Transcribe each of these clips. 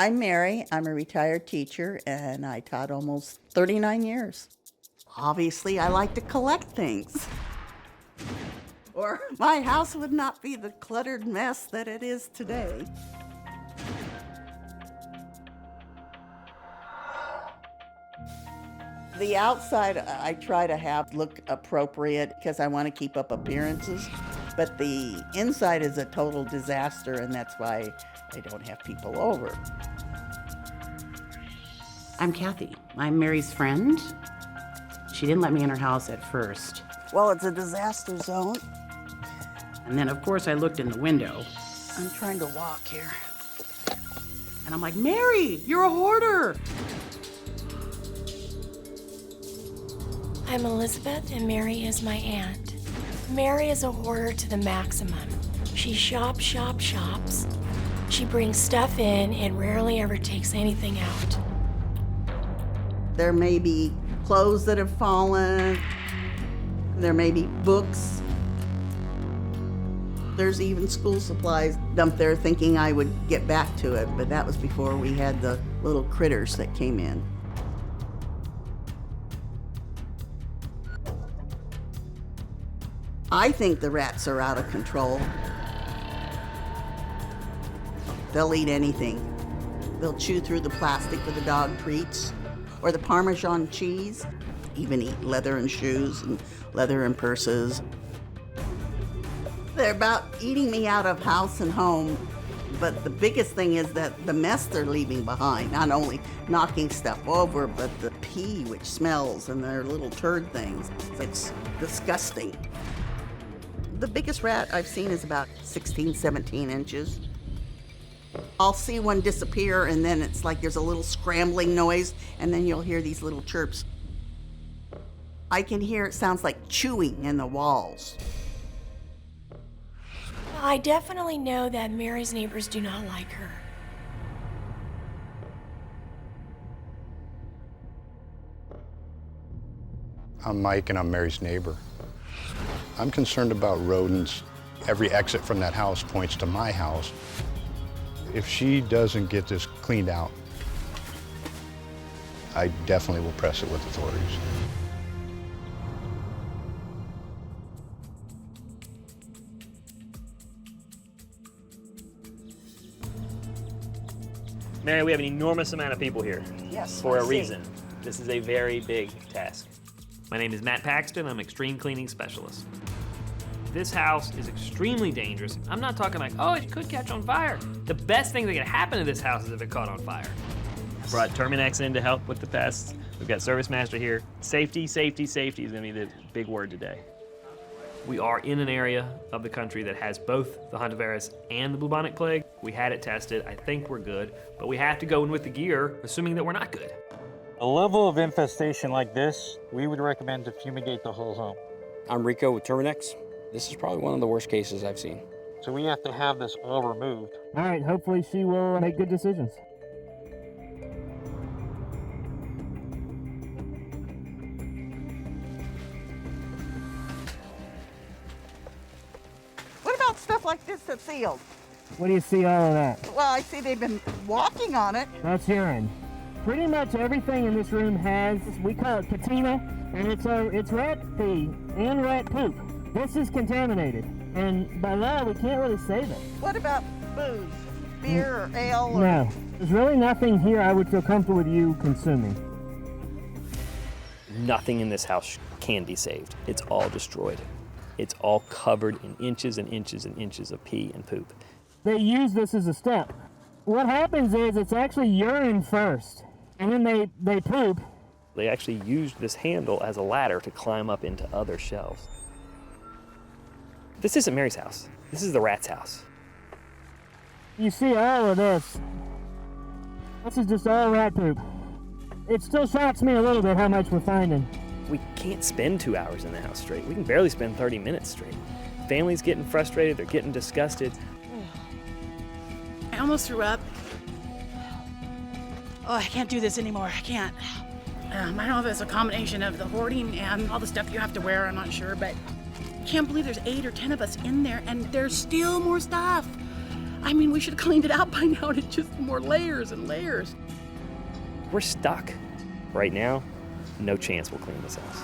I'm Mary. I'm a retired teacher, and I taught almost 39 years. Obviously, I like to collect things. Or my house would not be the cluttered mess that it is today. The outside I try to have look appropriate because I want to keep up appearances, but the inside is a total disaster, and that's why I don't have people over. I'm Kathy. I'm Mary's friend. She didn't let me in her house at first. Well, it's a disaster zone. And then, of course, I looked in the window. I'm trying to walk here. And I'm like, Mary, you're a hoarder. I'm Elizabeth, and Mary is my aunt. Mary is a hoarder to the maximum. She shops. She brings stuff in and rarely ever takes anything out. There may be clothes that have fallen. There may be books. There's even school supplies dumped there thinking I would get back to it, but that was before we had the little critters that came in. I think the rats are out of control. They'll eat anything. They'll chew through the plastic for the dog treats or the Parmesan cheese, even eat leather and shoes and leather and purses. They're about eating me out of house and home, but the biggest thing is that the mess they're leaving behind, not only knocking stuff over, but the pee, which smells, and their little turd things. It's disgusting. The biggest rat I've seen is about 16, 17 inches. I'll see one disappear, and then it's like there's a little scrambling noise, and then you'll hear these little chirps. I can hear it sounds like chewing in the walls. I definitely know that Mary's neighbors do not like her. I'm Mike, and I'm Mary's neighbor. I'm concerned about rodents. Every exit from that house points to my house. If she doesn't get this cleaned out, I definitely will press it with authorities. Mary, we have an enormous amount of people here. Yes, For I a see. reason. This is a very big task. My name is Matt Paxton. I'm extreme cleaning specialist. This house is extremely dangerous. I'm not talking like, oh, it could catch on fire. The best thing that could happen to this house is if it caught on fire. Brought Terminex in to help with the pests. We've got Service Master here. Safety is gonna be the big word today. We are in an area of the country that has both the hantavirus and the bubonic plague. We had it tested. I think we're good, but we have to go in with the gear, assuming that we're not good. A level of infestation like this, we would recommend to fumigate the whole home. I'm Rico with Terminex. This is probably one of the worst cases I've seen. So we have to have this all removed. All right, hopefully she will make good decisions. What about stuff like this that's sealed? What do you see all of that? Well, I see they've been walking on it. That's urine. Pretty much everything in this room has, we call it patina, and it's rat pee and rat poop. This is contaminated, and by law, we can't really save it. What about booze? Beer or ale? Or... No, there's really nothing here I would feel comfortable with you consuming. Nothing in this house can be saved. It's all destroyed. It's all covered in inches and inches and inches of pee and poop. They use this as a step. What happens is it's actually urine first, and then they poop. They actually used this handle as a ladder to climb up into other shelves. This isn't Mary's house. This is the rat's house. You see all of this. This is just all rat poop. It still shocks me a little bit how much we're finding. We can't spend 2 hours in the house straight. We can barely spend 30 minutes straight. Families getting frustrated, they're getting disgusted. I almost threw up. Oh, I can't do this anymore. I can't. I don't know if it's a combination of the hoarding and all the stuff you have to wear. I'm not sure, but I can't believe there's 8 or 10 of us in there and there's still more stuff. I mean, we should have cleaned it out by now, and it's just more layers and layers. We're stuck. Right now, no chance we'll clean this house.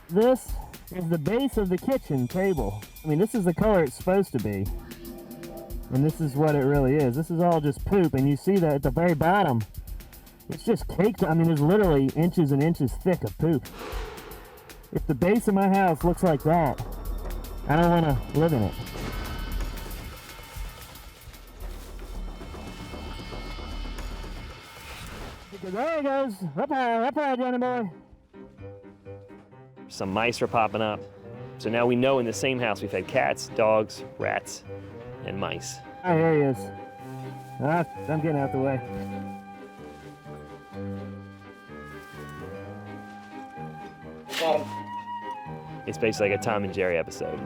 This is the base of the kitchen table. I mean, this is the color it's supposed to be. And this is what it really is. This is all just poop, and you see that at the very bottom. It's just caked. I mean, there's literally inches and inches thick of poop. If the base of my house looks like that, I don't want to live in it. There he goes. Up high, Johnny boy. Some mice are popping up. So now we know in the same house we've had cats, dogs, rats, and mice. Oh, here he is. I'm getting out the way. It's basically like a Tom and Jerry episode.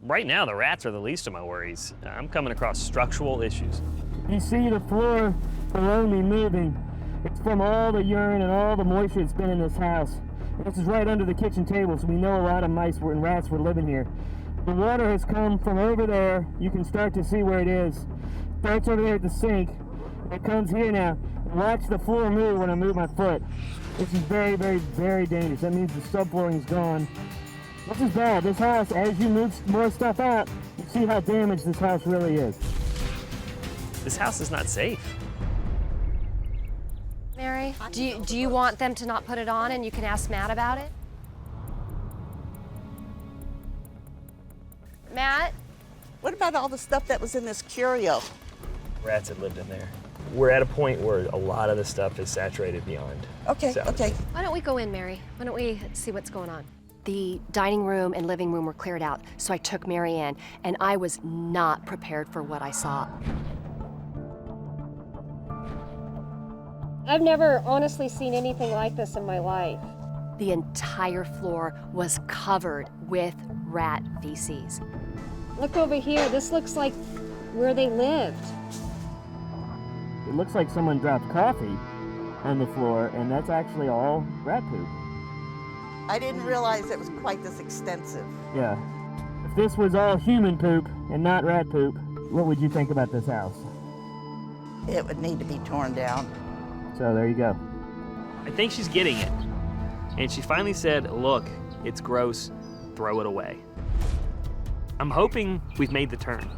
Right now, the rats are the least of my worries. I'm coming across structural issues. You see the floor below me moving. It's from all the urine and all the moisture that's been in this house. This is right under the kitchen table, so we know a lot of mice and rats were living here. The water has come from over there. You can start to see where it is. Starts over there at the sink. It comes here now. Watch the floor move when I move my foot. This is very, very, very dangerous. That means the subflooring is gone. This is bad. This house, as you move more stuff out, you see how damaged this house really is. This house is not safe. Mary, do you want them to not put it on and you can ask Matt about it? Matt? What about all the stuff that was in this curio? Rats have lived in there. We're at a point where a lot of the stuff is saturated beyond. Okay. Why don't we go in, Mary? Why don't we see what's going on? The dining room and living room were cleared out, so I took Mary in, and I was not prepared for what I saw. I've never honestly seen anything like this in my life. The entire floor was covered with rat feces. Look over here. This looks like where they lived. It looks like someone dropped coffee on the floor, and that's actually all rat poop. I didn't realize it was quite this extensive. Yeah. If this was all human poop and not rat poop, what would you think about this house? It would need to be torn down. So there you go. I think she's getting it. And she finally said, look, it's gross, throw it away. I'm hoping we've made the turn.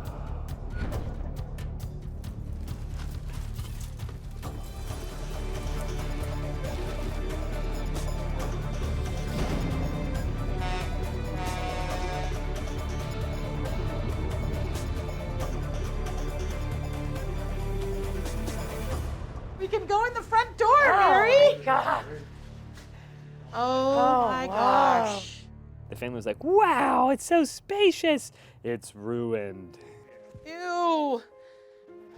We can go in the front door, Mary. God. Oh my gosh. The family was like, wow, it's so spacious. It's ruined. Ew.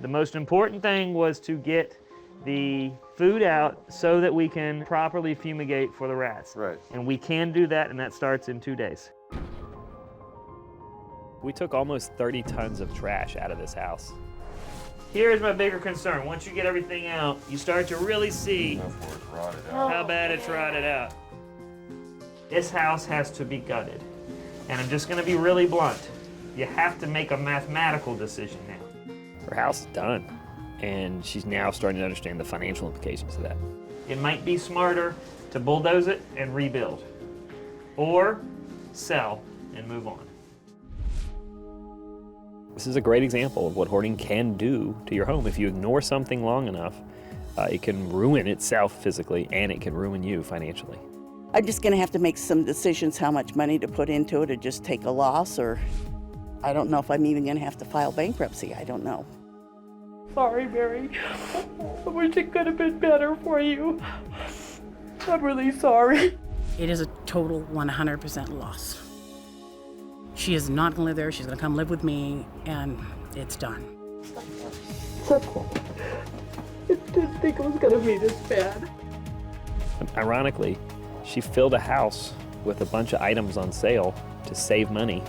The most important thing was to get the food out so that we can properly fumigate for the rats. Right. And we can do that, and that starts in 2 days. We took almost 30 tons of trash out of this house. Here's my bigger concern. Once you get everything out, you start to really see how bad it's rotted out. This house has to be gutted. And I'm just gonna be really blunt. You have to make a mathematical decision now. Her house is done, and she's now starting to understand the financial implications of that. It might be smarter to bulldoze it and rebuild, or sell and move on. This is a great example of what hoarding can do to your home. If you ignore something long enough, it can ruin itself physically, and it can ruin you financially. I'm just going to have to make some decisions how much money to put into it or just take a loss, or I don't know if I'm even going to have to file bankruptcy. I don't know. Sorry, Mary. I wish it could have been better for you. I'm really sorry. It is a total 100% loss. She is not gonna live there. She's gonna come live with me, and it's done. I didn't think it was gonna be this bad. Ironically, she filled a house with a bunch of items on sale to save money,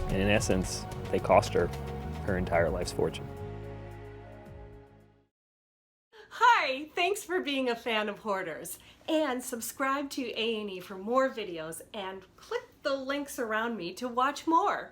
and in essence, they cost her her entire life's fortune. Hi, thanks for being a fan of Hoarders. And subscribe to A&E for more videos and click the links around me to watch more.